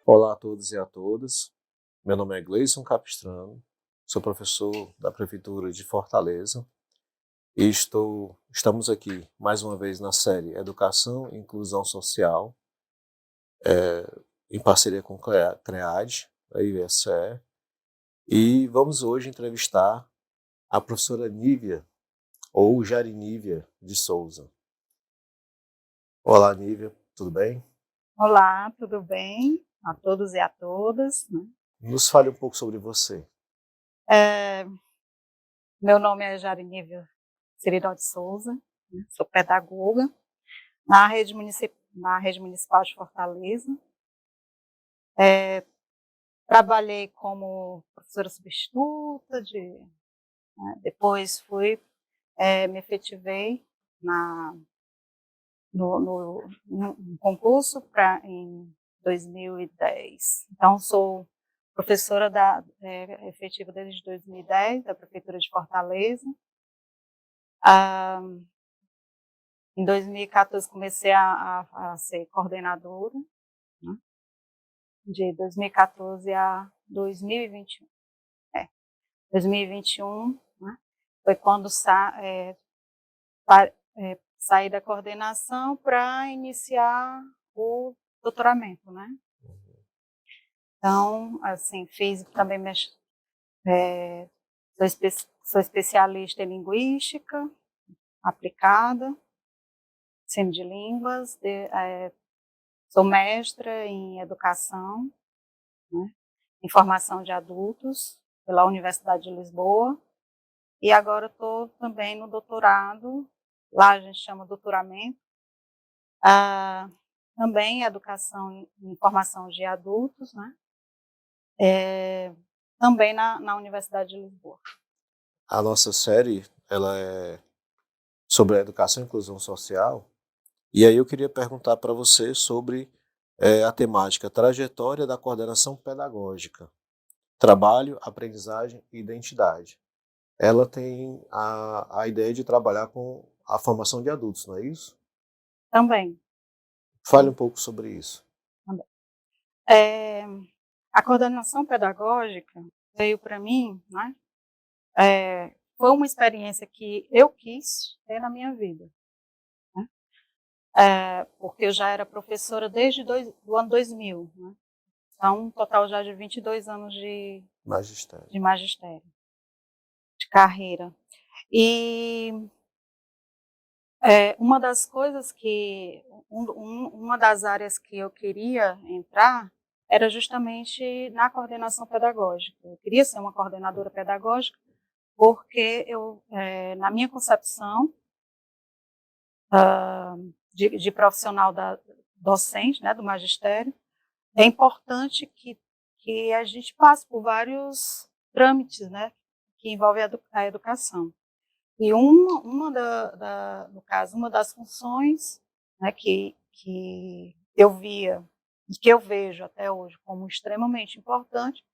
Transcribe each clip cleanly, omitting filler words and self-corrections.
Olá a todos e a todas, meu nome é Gleison Capistrano, sou professor da Prefeitura de Fortaleza e estamos aqui mais uma vez na série Educação e Inclusão Social, em parceria com a CREAD, a IVSE, e vamos hoje entrevistar a professora Nívia, ou Jarinívia de Souza. Olá, Nívia, tudo bem? Olá, tudo bem? A todos e a todas. Nos fale um pouco sobre você. Meu nome é Jarinívia Seridó de Souza, sou pedagoga na rede municipal de Fortaleza. Trabalhei como professora substituta, depois me efetivei no concurso em 2010. Então, sou professora efetiva desde 2010, da Prefeitura de Fortaleza. Em 2014, comecei a ser coordenadora, né, de 2014 a 2021. 2021, né, foi quando saí da coordenação para iniciar o doutoramento, né? Então, assim, fiz também, sou especialista em linguística aplicada, ensino de línguas, sou mestra em educação, né, em formação de adultos pela Universidade de Lisboa, e agora estou também no doutorado, lá a gente chama doutoramento, também educação em formação de adultos, né, também na Universidade de Lisboa. A nossa série, ela é sobre a educação e inclusão social, e aí eu queria perguntar para você sobre a temática trajetória da coordenação pedagógica, trabalho, aprendizagem e identidade. Ela tem a ideia de trabalhar com a formação de adultos, não é isso? Também. Fale um pouco sobre isso. Também. A coordenação pedagógica veio para mim, né? Foi uma experiência que eu quis ter na minha vida, né? Porque eu já era professora desde o ano 2000, né? Então, um total já de 22 anos de magistério, de carreira. E uma das coisas uma das áreas que eu queria entrar era justamente na coordenação pedagógica. Eu queria ser uma coordenadora pedagógica porque na minha concepção de profissional docente, né, do magistério, é importante que a gente passe por vários trâmites, né, que envolvem a educação. E no caso, uma das funções, né, que eu via e que eu vejo até hoje como extremamente importante,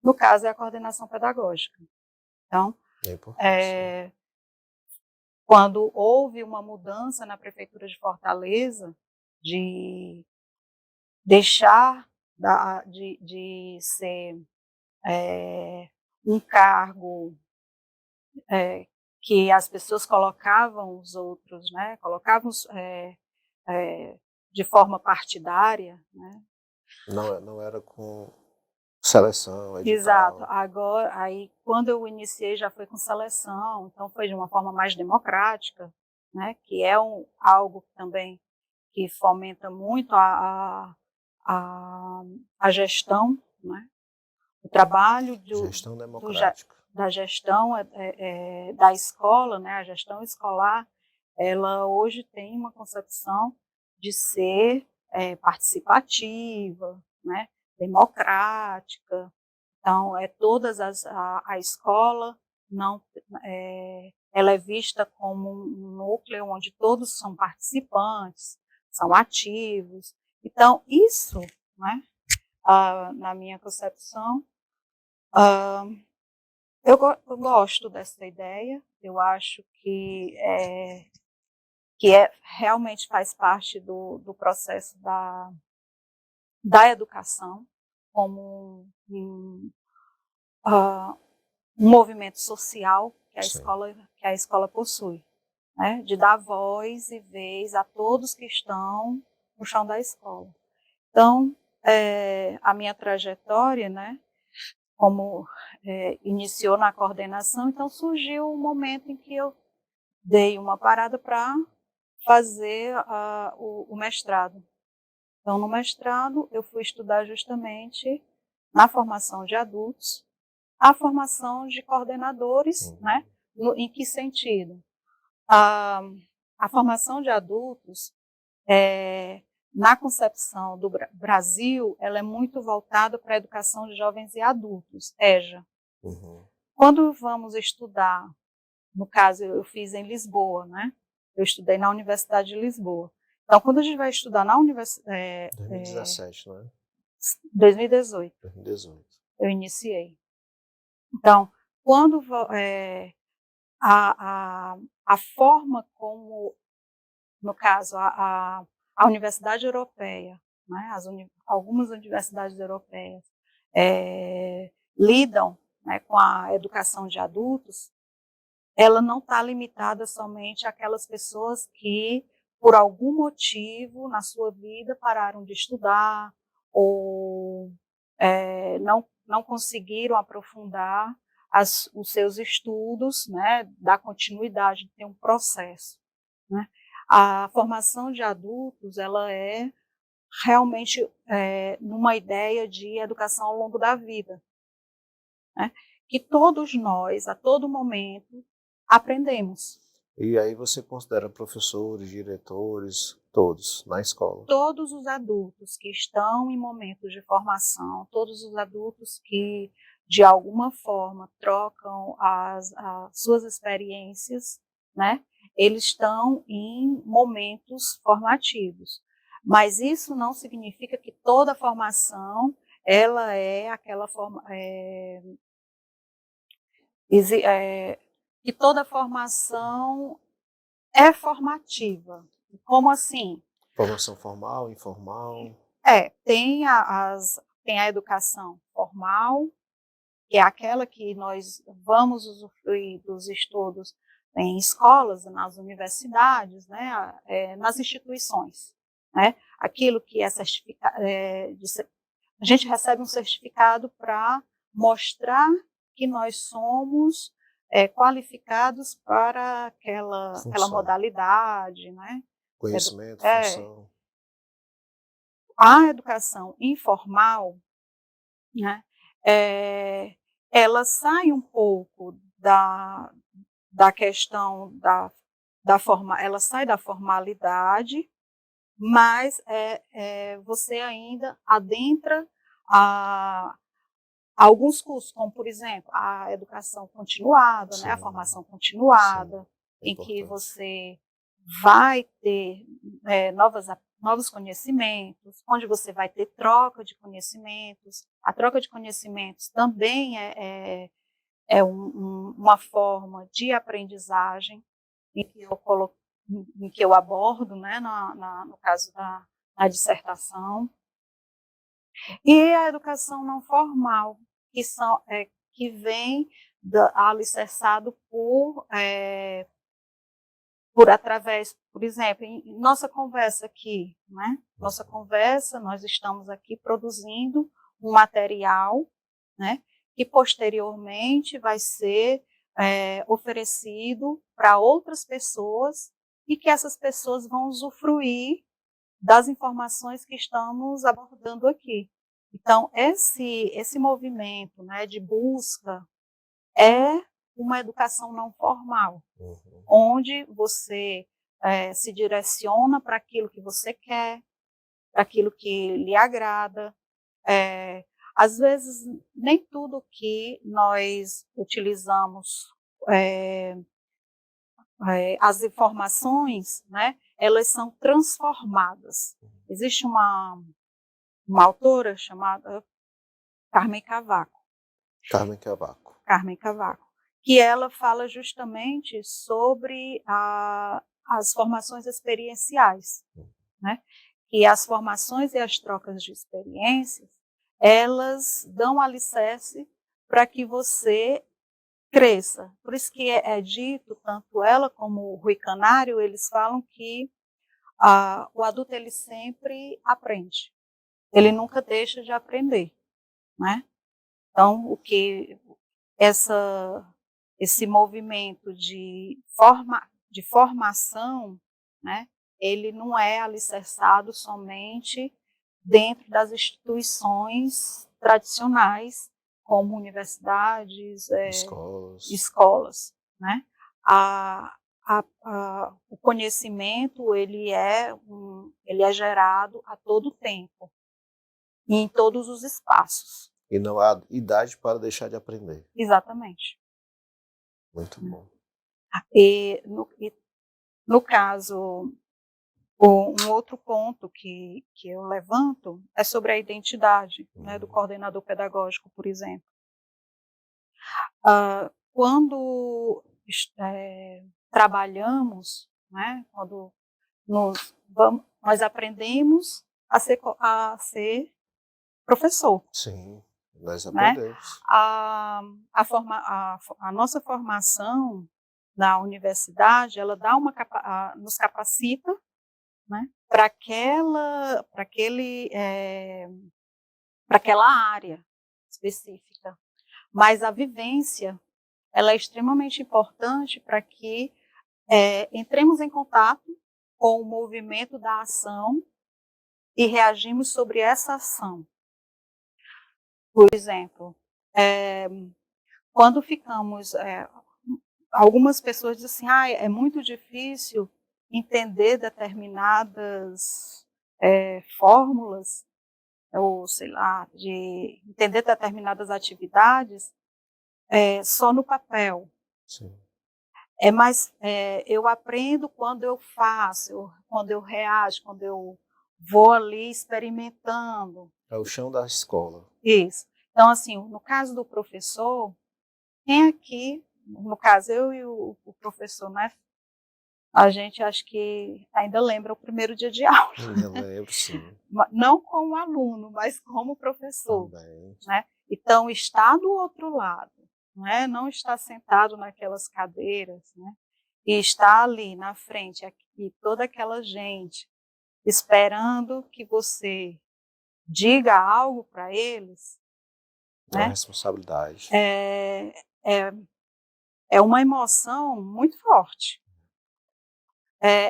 no caso, é a coordenação pedagógica. Então, quando houve uma mudança na Prefeitura de Fortaleza, de deixar de ser um cargo que as pessoas colocavam os outros, né, colocavam de forma partidária, né? Não era com seleção, edital. Exato. Agora, aí, quando eu iniciei, já foi com seleção, então foi de uma forma mais democrática, né, que é algo também que fomenta muito a gestão, né, o trabalho Gestão democrática. da gestão da escola, né, a gestão escolar, ela hoje tem uma concepção de ser participativa, né, democrática. Então, a escola não ela é vista como um núcleo onde todos são participantes, são ativos. Então, isso né? Na minha concepção. Eu gosto dessa ideia, eu acho que realmente faz parte do processo da educação, como um movimento social que a escola possui, né? De dar voz e vez a todos que estão no chão da escola. Então, a minha trajetória, né, como iniciou na coordenação, então surgiu um momento em que eu dei uma parada para fazer o mestrado. Então, no mestrado, eu fui estudar justamente na formação de adultos, a formação de coordenadores, né? Em que sentido? A formação de adultos, na concepção do Brasil, ela é muito voltada para a educação de jovens e adultos, EJA. Quando vamos estudar, no caso, eu fiz em Lisboa, né? Eu estudei na Universidade de Lisboa. Então, quando a gente vai estudar na universidade... 2017, não é? 2018. 2018. Eu iniciei. Então, quando a forma como, no caso, a Universidade Europeia, né, algumas universidades europeias lidam, né, com a educação de adultos, ela não está limitada somente àquelas pessoas que, por algum motivo na sua vida, pararam de estudar ou não conseguiram aprofundar os seus estudos, né, dar continuidade, de ter um processo, né. A formação de adultos, ela é realmente numa ideia de educação ao longo da vida, né, que todos nós, a todo momento, aprendemos. E aí você considera professores, diretores, todos na escola? Todos os adultos que estão em momentos de formação, todos os adultos que, de alguma forma, trocam as suas experiências, né? Eles estão em momentos formativos. Mas isso não significa que toda formação ela é aquela forma... que toda formação é formativa. Como assim? Formação formal, informal? Tem a educação formal, que é aquela que nós vamos usufruir dos estudos em escolas, nas universidades, né, nas instituições, né? Aquilo que é certificado, a gente recebe um certificado para mostrar que nós somos qualificados para aquela modalidade, né? Conhecimento, função. A educação informal, né, ela sai um pouco da questão ela sai da formalidade, mas você ainda adentra a alguns cursos, como, por exemplo, a educação continuada, né, a formação continuada, em que você vai ter novos conhecimentos, onde você vai ter troca de conhecimentos. A troca de conhecimentos também é uma forma de aprendizagem em que eu abordo, né, no caso da dissertação. E a educação não formal, que vem alicerçado por exemplo, em nossa conversa aqui, né? Nossa conversa, nós estamos aqui produzindo um material, né, que posteriormente vai ser oferecido para outras pessoas e que essas pessoas vão usufruir das informações que estamos abordando aqui. Então, esse movimento, né, de busca é uma educação não formal, onde você se direciona para aquilo que você quer, para aquilo que lhe agrada. Às vezes, nem tudo que nós utilizamos, as informações, né, elas são transformadas. Existe uma autora chamada Carmen Cavaco. Carmen Cavaco. Carmen Cavaco, que ela fala justamente sobre as formações experienciais, né? E as formações e as trocas de experiências, elas dão alicerce para que você cresça. Por isso que é dito, tanto ela como o Rui Canário, eles falam que o adulto ele sempre aprende, ele nunca deixa de aprender, né? Então, esse movimento de formação, né, ele não é alicerçado somente dentro das instituições tradicionais, como universidades, escolas, né? O conhecimento ele é gerado a todo tempo e em todos os espaços. E não há idade para deixar de aprender. Exatamente. Muito bom. E no caso, um outro ponto que eu levanto é sobre a identidade, né, do coordenador pedagógico, por exemplo. Quando trabalhamos, né, quando nós aprendemos a ser professor. Sim, nós Né? aprendemos. A nossa formação na universidade, ela dá nos capacita, né, para aquela área específica. Mas a vivência, ela é extremamente importante para que entremos em contato com o movimento da ação e reagimos sobre essa ação. Por exemplo, quando ficamos... algumas pessoas dizem assim, é muito difícil entender determinadas fórmulas, ou sei lá, de entender determinadas atividades só no papel. Sim. Mas eu aprendo quando eu faço, quando eu reajo, quando eu vou ali experimentando. É o chão da escola. Isso. Então, assim, no caso do professor, quem aqui, no caso eu e o professor, né? A gente acho que ainda lembra o primeiro dia de aula. Eu lembro, sim. Não como aluno, mas como professor. Também. Né? Então, estar do outro lado, né? Não estar sentado naquelas cadeiras, né? E estar ali na frente, aqui, toda aquela gente, esperando que você diga algo para eles, É uma né? responsabilidade. É uma emoção muito forte.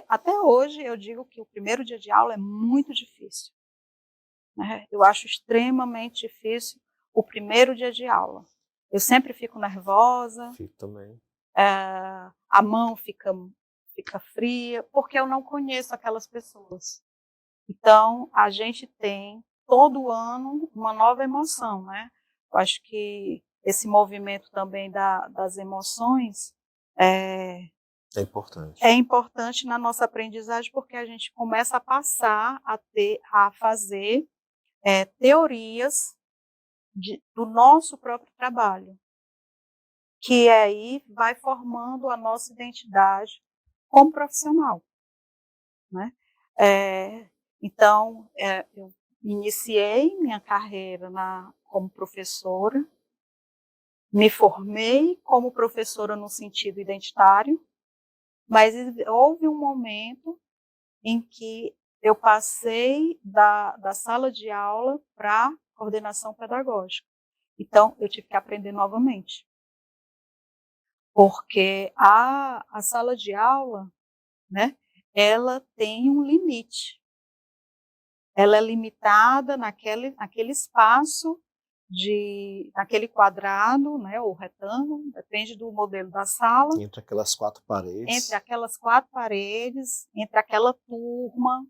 Até hoje eu digo que o primeiro dia de aula é muito difícil. Né? Eu acho extremamente difícil o primeiro dia de aula. Eu sempre fico nervosa. Fico também. A mão fica fria, porque eu não conheço aquelas pessoas. Então, a gente tem todo ano uma nova emoção, né? Eu acho que esse movimento também das emoções importante. É importante na nossa aprendizagem, porque a gente começa a passar a fazer teorias do nosso próprio trabalho, que aí vai formando a nossa identidade como profissional. Né? Então, eu iniciei minha carreira como professora, me formei como professora no sentido identitário, mas houve um momento em que eu passei da sala de aula para coordenação pedagógica. Então, eu tive que aprender novamente. Porque a sala de aula, né, ela tem um limite. Ela é limitada naquele espaço, naquele quadrado, né, ou retângulo, depende do modelo da sala. Entre aquelas quatro paredes. Entre aquelas quatro paredes, entre aquela turma,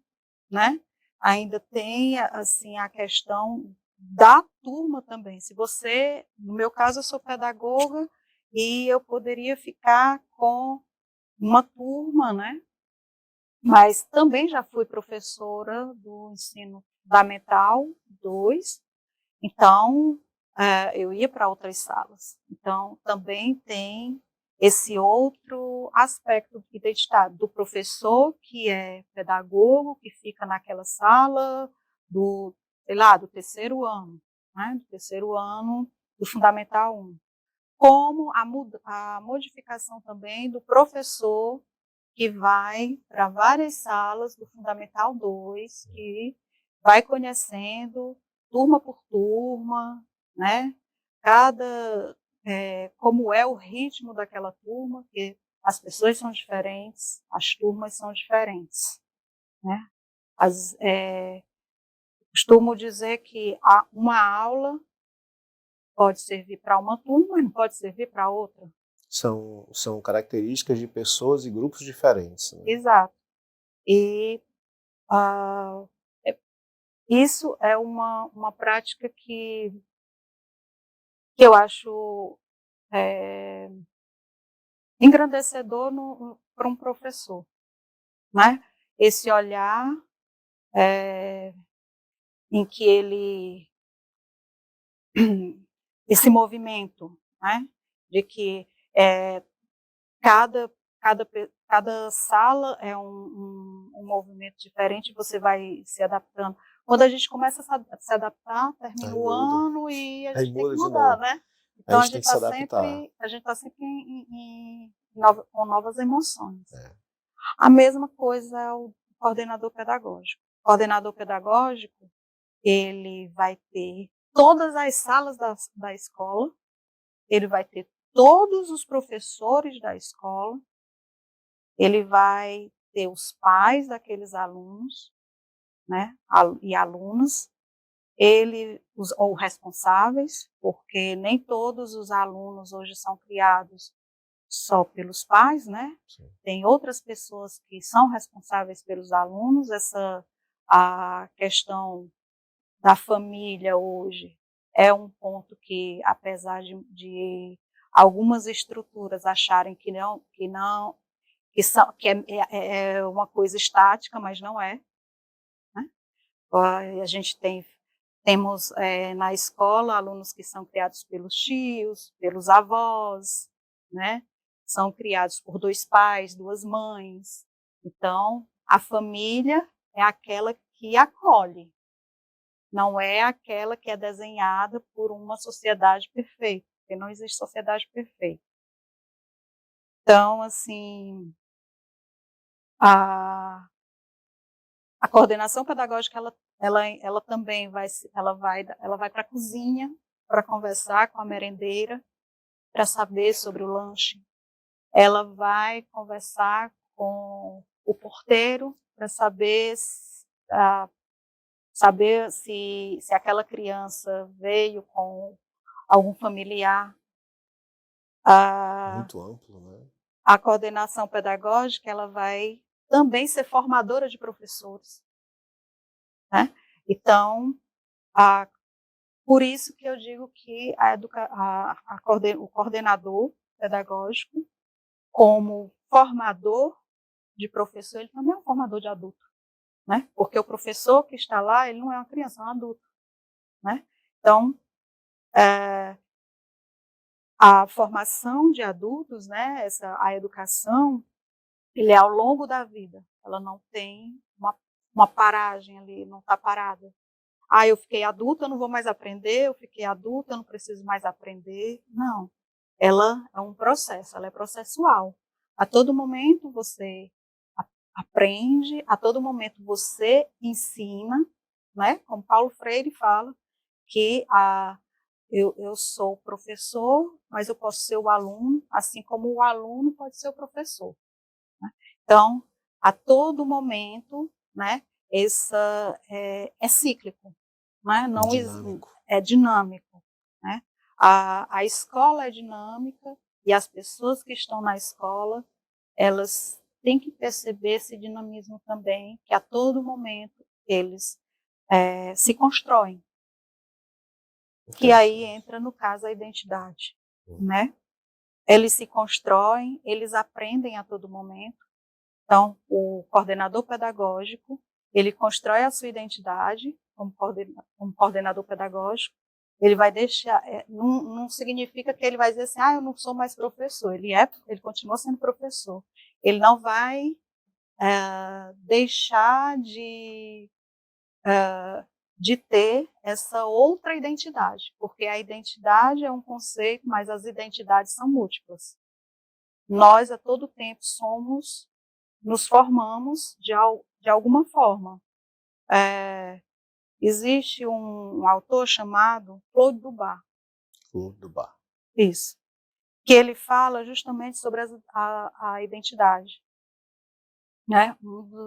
né? Ainda tem assim a questão da turma também. Se você, no meu caso, eu sou pedagoga e eu poderia ficar com uma turma, né? Mas também já fui professora do ensino fundamental 2, então eu ia para outras salas. Então, também tem esse outro aspecto identitário do professor que é pedagogo, que fica naquela sala do, sei lá, do terceiro ano, né? Do terceiro ano do Fundamental 1. Como a modificação também do professor que vai para várias salas do Fundamental 2, que vai conhecendo turma por turma, né? Como é o ritmo daquela turma, que as pessoas são diferentes, as turmas são diferentes, né? Costumo dizer que uma aula pode servir para uma turma, mas não pode servir para outra. São características de pessoas e grupos diferentes, né? Exato. E ah, isso é uma prática que eu acho engrandecedor para um professor, né? Esse olhar em que esse movimento, né? De que cada, cada sala é um movimento diferente, você vai se adaptando. Quando a gente começa a se adaptar, termina Aí o muda. ano e a Aí gente tem que muda de mudar, novo. né? A Então gente tem que se adaptar. a gente tá sempre com novas emoções. É. A mesma coisa é o coordenador pedagógico. O coordenador pedagógico, ele vai ter todas as salas da escola, ele vai ter todos os professores da escola, ele vai ter os pais daqueles alunos, né, e alunas, ou responsáveis, porque nem todos os alunos hoje são criados só pelos pais, né? Sim. Tem outras pessoas que são responsáveis pelos alunos. A questão da família hoje é um ponto que, apesar de algumas estruturas acharem que é uma coisa estática, mas não é, né? A gente temos na escola alunos que são criados pelos tios, pelos avós, né? São criados por 2 pais, 2 mães. Então, a família é aquela que acolhe, não é aquela que é desenhada por uma sociedade perfeita, porque não existe sociedade perfeita. Então, assim, a A coordenação pedagógica, ela também ela vai para a cozinha para conversar com a merendeira, para saber sobre o lanche. Ela vai conversar com o porteiro para saber se aquela criança veio com algum familiar. A, Muito amplo, né? a coordenação pedagógica, ela vai também ser formadora de professores, né? Então, a Por isso que eu digo que o coordenador pedagógico, como formador de professor, ele também é um formador de adulto, né? Porque o professor que está lá, ele não é uma criança, é um adulto, né? Então, a formação de adultos, né? A educação, ele é ao longo da vida. Ela não tem uma paragem ali, não está parada. Eu fiquei adulta, eu não vou mais aprender, eu fiquei adulta, eu não preciso mais aprender. Não. Ela é um processo, ela é processual. A todo momento você aprende, a todo momento você ensina, né? Como Paulo Freire fala, que eu sou professor, mas eu posso ser o aluno, assim como o aluno pode ser o professor. Né? Então, a todo momento, né? Essa é cíclico, né? Não Dinâmico. é dinâmico, né? A escola é dinâmica e as pessoas que estão na escola, elas têm que perceber esse dinamismo também, que a todo momento eles se constroem. Que aí entra, no caso, a identidade, né? Eles se constroem, eles aprendem a todo momento. Então, o coordenador pedagógico, ele constrói a sua identidade como coordenador pedagógico. Ele vai deixar, não significa que ele vai dizer assim, eu não sou mais professor. Ele continua sendo professor. Ele não vai deixar de ter essa outra identidade, porque a identidade é um conceito, mas as identidades são múltiplas. Nós, a todo tempo, nos formamos de alguma forma. Existe um autor chamado Claude Dubar. Claude Dubar. Isso. Que ele fala justamente sobre a identidade. Né?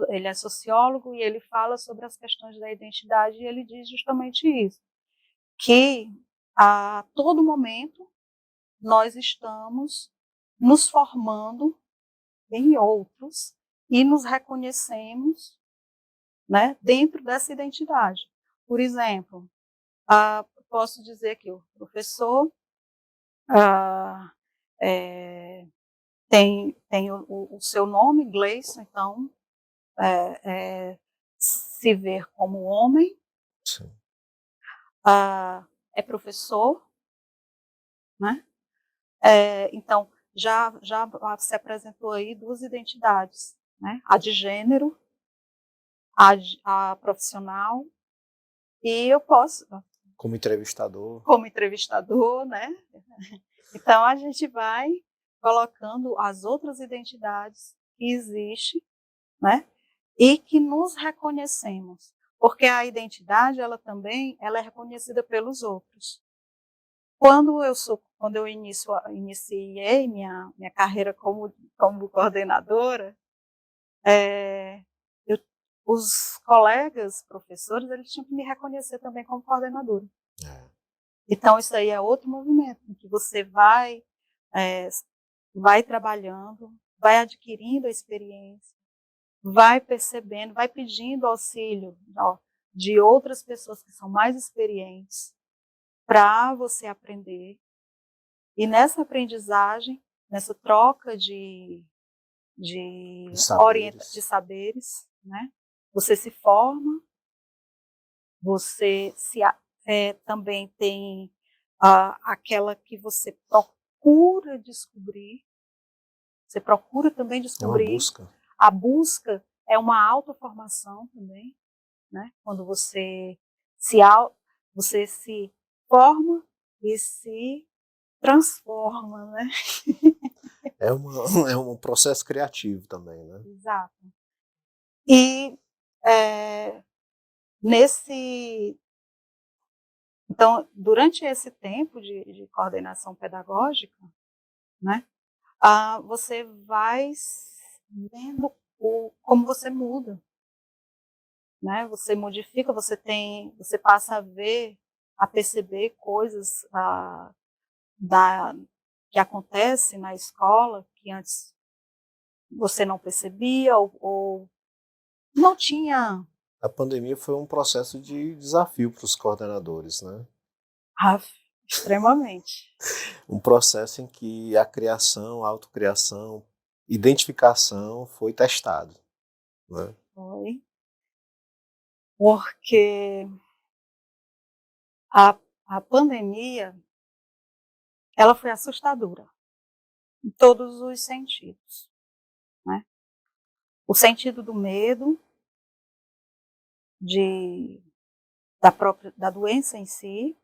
Ele é sociólogo e ele fala sobre as questões da identidade e ele diz justamente isso. Que a todo momento nós estamos nos formando em outros e nos reconhecemos, né, dentro dessa identidade. Por exemplo, posso dizer que o professor tem o seu nome, Gleison, então se ver como homem, Sim. É professor, né? Então, já se apresentou aí duas identidades, né? A de gênero, a profissional, e eu posso... Como entrevistador. Como entrevistador, né? Então, a gente vai colocando as outras identidades que existem, né? E que nos reconhecemos. Porque a identidade, ela é reconhecida pelos outros. Quando eu iniciei minha carreira como coordenadora, os colegas professores, eles tinham que me reconhecer também como coordenadora. Então, isso aí é outro movimento, em que você vai trabalhando, vai adquirindo a experiência, vai percebendo, vai pedindo auxílio de outras pessoas que são mais experientes para você aprender. E nessa aprendizagem, nessa troca de saberes, né? Você se forma, você também tem aquela que você procura descobrir, você procura também descobrir. É uma busca. A busca é uma autoformação também, né? Quando você se forma e se transforma, né? É um processo criativo também, né? Exato. E então, durante esse tempo de coordenação pedagógica, né, você vai vendo como você muda, né? Você modifica, você passa a perceber coisas que acontecem na escola que antes você não percebia ou não tinha. A pandemia foi um processo de desafio para os coordenadores, né? Extremamente. Um processo em que a criação, a autocriação, identificação foi testado, né? Foi. Porque a pandemia, ela foi assustadora em todos os sentidos, né? O sentido do medo, da doença em si,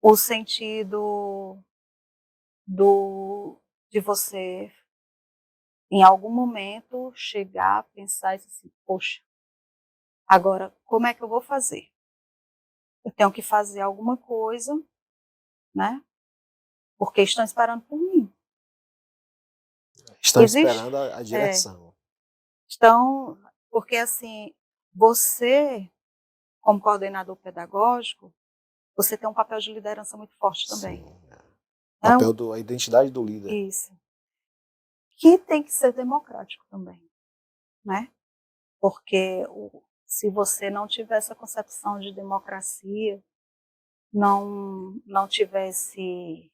o sentido de você, em algum momento, chegar a pensar assim, poxa, agora como é que eu vou fazer? Eu tenho que fazer alguma coisa, né? Porque estão esperando por mim. Estão esperando a direção. Porque assim, você, como coordenador pedagógico, você tem um papel de liderança muito forte também. Sim. A identidade do líder. Isso. Que tem que ser democrático também, né? Porque se você não tiver essa concepção de democracia, não tiver esse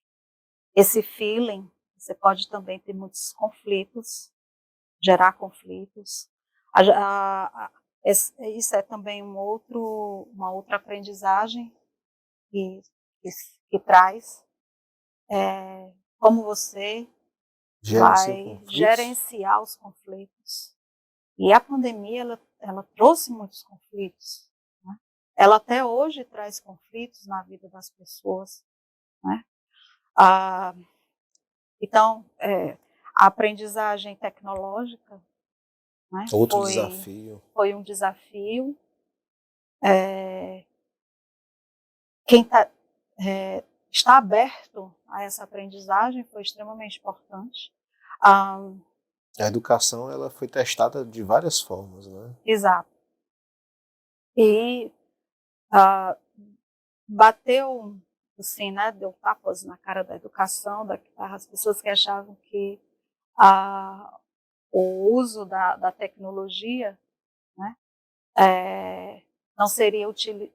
feeling, você pode também ter muitos conflitos, gerar conflitos. Isso é também uma outra aprendizagem que, que, que traz como você Gerencia vai conflitos? gerenciar os conflitos. E a pandemia, ela trouxe muitos conflitos, né? Ela até hoje traz conflitos na vida das pessoas, né? Ah, então, a aprendizagem tecnológica, né, Outro desafio. foi um desafio. Quem está aberto a essa aprendizagem foi extremamente importante. Ah, A educação ela foi testada de várias formas, né? exato. E ah, bateu, assim, né, deu tapas na cara da educação, das pessoas que achavam que o uso da tecnologia, né,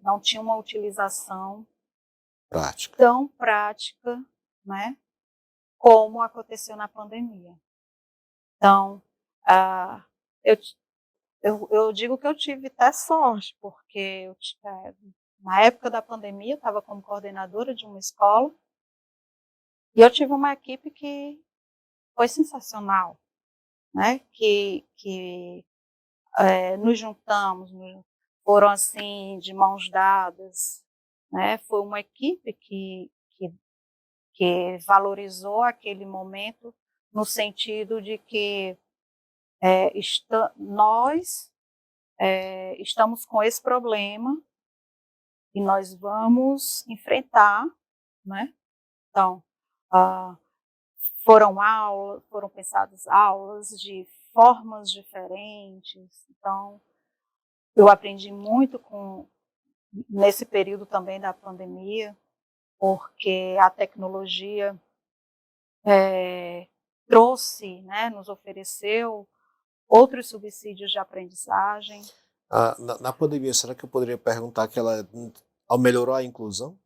não tinha uma utilização Prática. tão prática, né, como aconteceu na pandemia. Então, ah, eu, eu digo que eu tive até sorte, porque na época da pandemia eu estava como coordenadora de uma escola e eu tive uma equipe que foi sensacional, né? Que nos juntamos, foram assim de mãos dadas, né? Foi uma equipe que valorizou aquele momento no sentido de que nós estamos com esse problema e nós vamos enfrentar, né? Então, ah, foram pensadas aulas de formas diferentes. Então, eu aprendi muito nesse período também da pandemia, porque a tecnologia trouxe, né, nos ofereceu outros subsídios de aprendizagem. Na pandemia, será que eu poderia perguntar que ela melhorou a inclusão?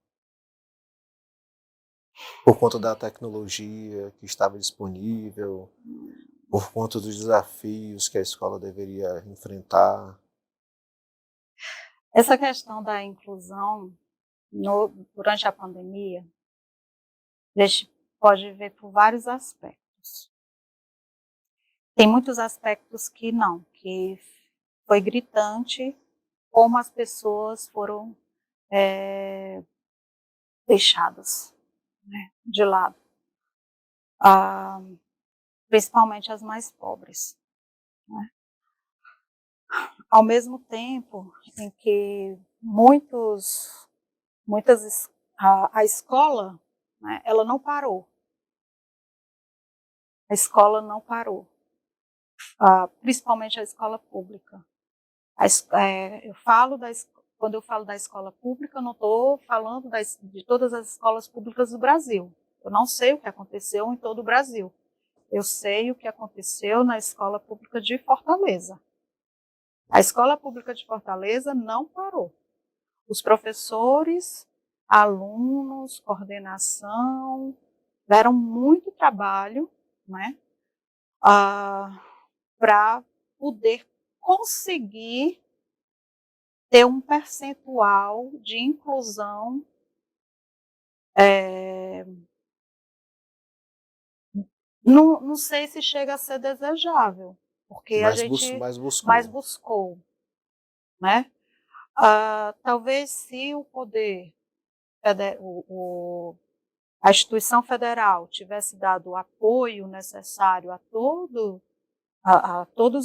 Por conta da tecnologia que estava disponível, por conta dos desafios que a escola deveria enfrentar? Essa questão da inclusão durante a pandemia, a gente pode ver por vários aspectos. Tem muitos aspectos que foi gritante como as pessoas foram deixadas, né, de lado, principalmente as mais pobres, né? Ao mesmo tempo em que a escola, né, ela não parou. A escola não parou, principalmente a escola pública. Quando eu falo da escola pública, eu não estou falando de todas as escolas públicas do Brasil. Eu não sei o que aconteceu em todo o Brasil. Eu sei o que aconteceu na escola pública de Fortaleza. A escola pública de Fortaleza não parou. Os professores, alunos, coordenação, deram muito trabalho, né, para poder conseguir ter um percentual de inclusão não sei se chega a ser desejável, porque a gente Mais mais buscou. buscou, né? Talvez se o poder, a instituição federal tivesse dado o apoio necessário a todos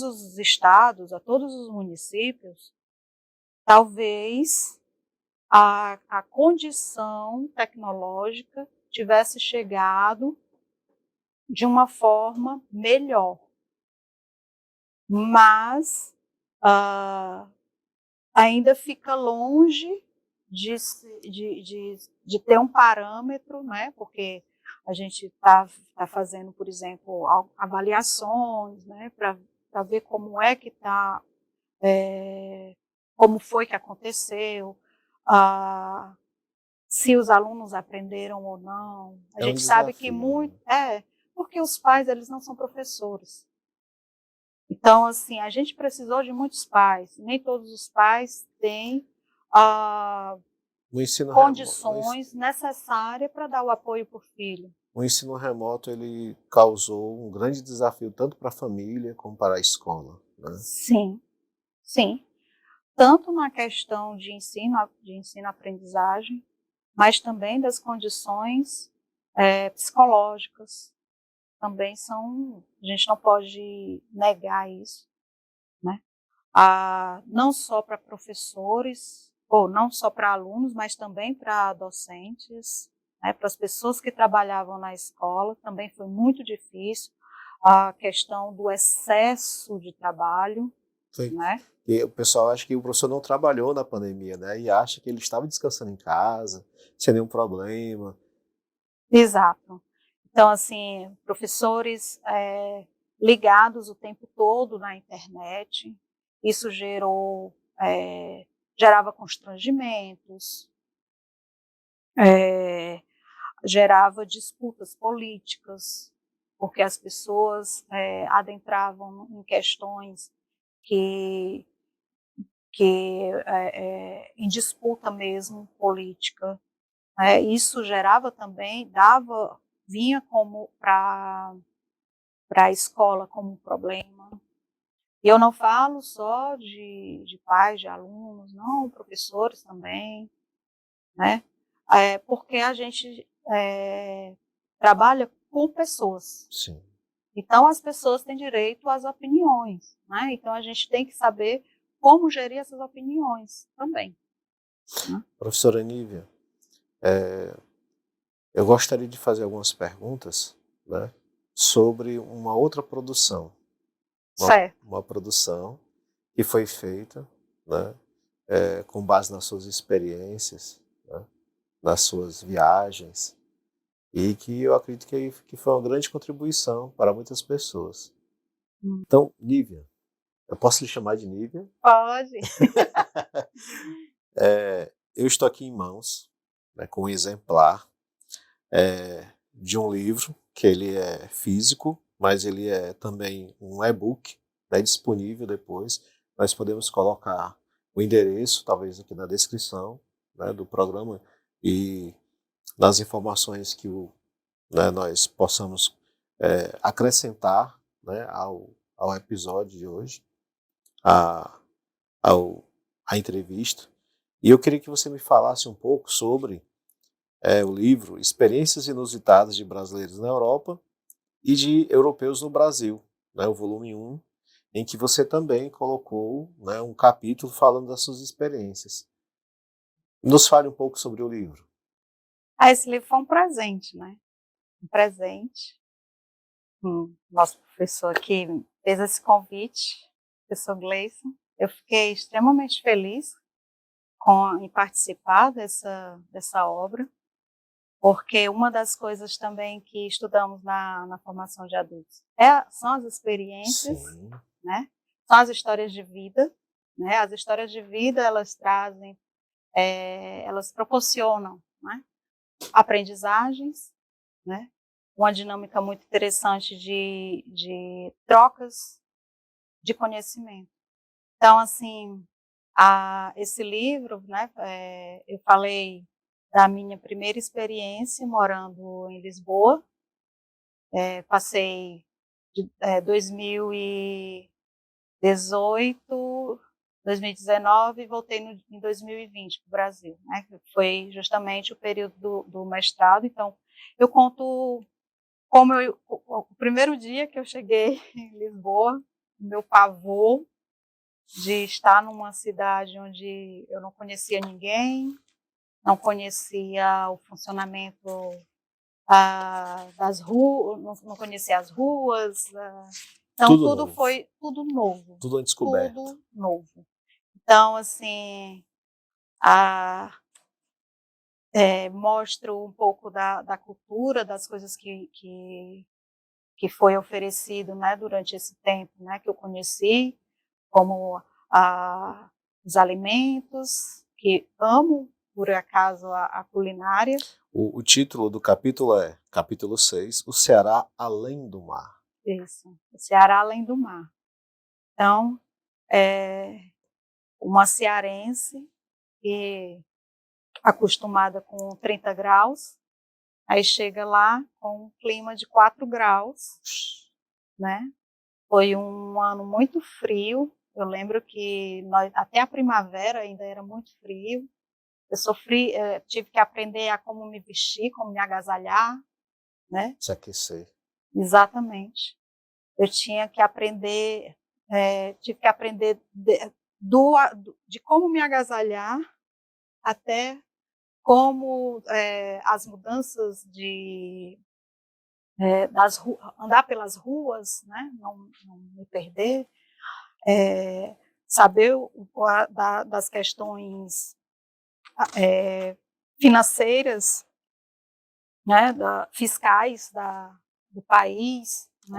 os estados, a todos os municípios, talvez a condição tecnológica tivesse chegado de uma forma melhor. Mas ainda fica longe de ter um parâmetro, né? Porque a gente está fazendo, por exemplo, avaliações, né? Para ver como é que está, como foi que aconteceu, se os alunos aprenderam ou não. A É um gente sabe que desafio, né? porque os pais, eles não são professores. Então, assim, a gente precisou de muitos pais. Nem todos os pais têm O ensino condições necessárias para dar o apoio para o filho. o ensino remoto ele causou um grande desafio tanto para a família como para a escola, né? Sim, sim. Tanto na questão de ensino-aprendizagem, mas também das condições psicológicas. Também a gente não pode negar isso, né? Não só para professores, ou não só para alunos, mas também para docentes, né? Para as pessoas que trabalhavam na escola, também foi muito difícil a questão do excesso de trabalho, Foi. né? E o pessoal acha que o professor não trabalhou na pandemia, né? E acha que ele estava descansando em casa, sem nenhum problema. Exato. Então, assim, professores ligados o tempo todo na internet, isso gerava constrangimentos, gerava disputas políticas, porque as pessoas adentravam em questões que, em disputa mesmo política. Isso gerava também, vinha como para a escola como um problema. E eu não falo só de pais, de alunos, não, professores também, né? Porque a gente trabalha com pessoas. Sim. Então, as pessoas têm direito às opiniões, né? Então, a gente tem que saber como gerir essas opiniões também, né? Professora Nívia, eu gostaria de fazer algumas perguntas, né, sobre uma outra produção. Certo. Uma produção que foi feita, né, com base nas suas experiências, né, nas suas viagens, e que eu acredito que foi uma grande contribuição para muitas pessoas. Então, Nívia, eu posso lhe chamar de Nívia? Pode. Eu estou aqui em mãos, né, com um exemplar de um livro que ele é físico, mas ele é também um e-book, né, disponível depois. Nós podemos colocar o endereço, talvez aqui na descrição, né, do programa, e nas informações que nós possamos acrescentar, né, ao episódio de hoje, a, ao, a entrevista. E eu queria que você me falasse um pouco sobre o livro Experiências Inusitadas de Brasileiros na Europa e de Europeus no Brasil, né, o volume 1, em que você também colocou, né, um capítulo falando das suas experiências. Nos fale um pouco sobre o livro. Esse livro foi um presente, né? Um presente. Nosso professor aqui fez esse convite, professor Gleison. Eu fiquei extremamente feliz em participar dessa obra, porque uma das coisas também que estudamos na formação de adultos são as experiências, Sim. né? São as histórias de vida, né? As histórias de vida, elas trazem, elas proporcionam, né, aprendizagens, né? Uma dinâmica muito interessante de trocas de conhecimento. Então, assim, esse livro, né, eu falei da minha primeira experiência morando em Lisboa. Passei de 2018, 2019 e voltei em 2020 para o Brasil, né? Foi justamente o período do mestrado. Então, eu conto o primeiro dia que eu cheguei em Lisboa, o meu pavor de estar numa cidade onde eu não conhecia ninguém, não conhecia o funcionamento das ruas, não conhecia as ruas. Então, Tudo novo. foi tudo novo. Tudo uma descoberta. Tudo novo. Então, assim, mostro um pouco da cultura, das coisas que foi oferecido, né, durante esse tempo, né, que eu conheci, como os alimentos, que amo, por acaso, a culinária. O título do capítulo é capítulo 6, O Ceará Além do Mar. Isso, o Ceará além do mar. Então, uma cearense que acostumada com 30 graus, aí chega lá com um clima de 4 graus, né? Foi um ano muito frio. Eu lembro que até a primavera ainda era muito frio. Eu tive que aprender a como me vestir, como me agasalhar, né? Se aquecer. Exatamente. Eu tinha que aprender, tive que aprender de como me agasalhar até como as mudanças andar pelas ruas, né? Não me perder, saber das questões financeiras, né? Fiscais do país, né?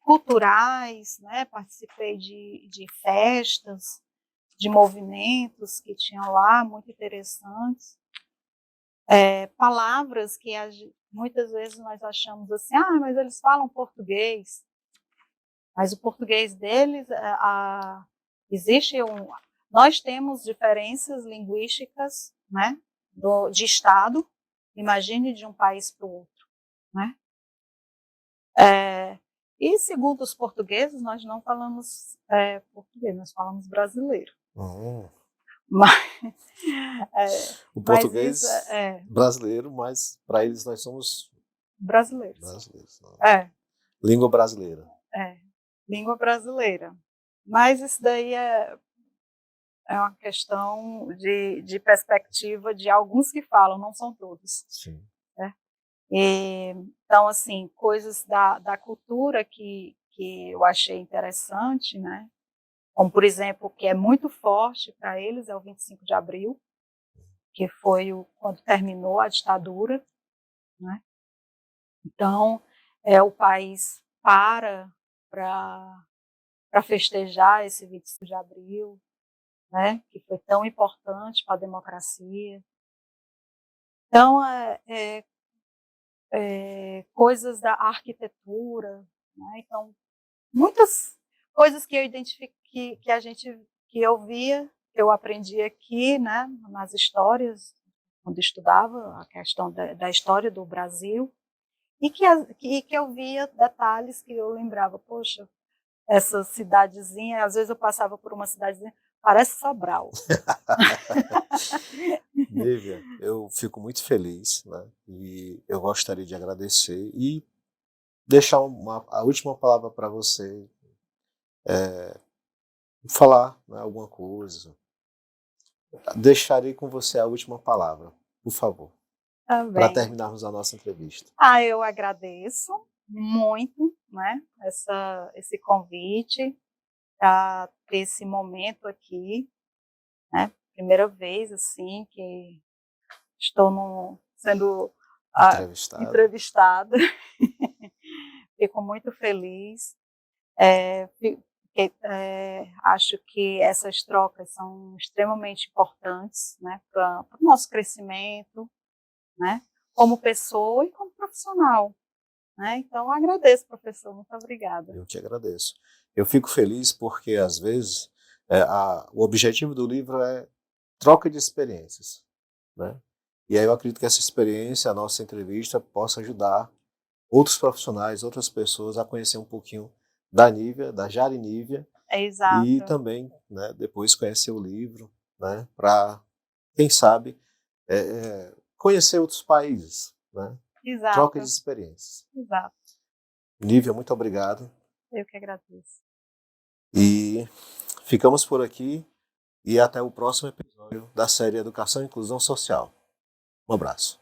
Culturais, né? Participei de festas, de movimentos que tinham lá, muito interessantes. Palavras que muitas vezes nós achamos assim, mas eles falam português. Mas o português deles, nós temos diferenças linguísticas, né, de estado, imagine de um país para o outro, né? E segundo os portugueses, nós não falamos português, nós falamos brasileiro. O português brasileiro, mas para eles nós somos brasileiros. Língua brasileira. Língua brasileira. Mas isso daí é uma questão de perspectiva de alguns que falam, não são todos. Sim. Né? Então, assim, coisas da cultura que eu achei interessante, né? Como, por exemplo, que é muito forte para eles, é o 25 de abril, que foi quando terminou a ditadura, né? Então, o país para festejar esse 25 de abril, né? Que foi tão importante para a democracia. Então, coisas da arquitetura, né? Então, muitas coisas que eu identifiquei, que eu via, que eu aprendi aqui, né, nas histórias, quando estudava a questão da história do Brasil, e que eu via detalhes que eu lembrava, poxa, essa cidadezinha, às vezes eu passava por uma cidadezinha, parece Sobral. Nívia, eu fico muito feliz, né? E eu gostaria de agradecer e deixar a última palavra para você, falar, né, alguma coisa. Deixarei com você a última palavra, por favor, para terminarmos a nossa entrevista. Eu agradeço muito, né, esse convite, a ter esse momento aqui, né? Primeira vez assim que estou sendo entrevistada. Fico muito feliz. Acho que essas trocas são extremamente importantes, né, para o nosso crescimento, né, como pessoa e como profissional. Né? Então, agradeço, professor. Muito obrigada. Eu que agradeço. Eu fico feliz porque, às vezes, o objetivo do livro é troca de experiências, né? E aí eu acredito que essa experiência, a nossa entrevista, possa ajudar outros profissionais, outras pessoas a conhecer um pouquinho da Nívia, da Jari Nívia. Exato. E também, né, depois conhecer o livro, né, para, quem sabe, conhecer outros países, né? Exato. Troca de experiências. Exato. Nívia, muito obrigado. Eu que agradeço. E ficamos por aqui e até o próximo episódio da série Educação e Inclusão Social. Um abraço.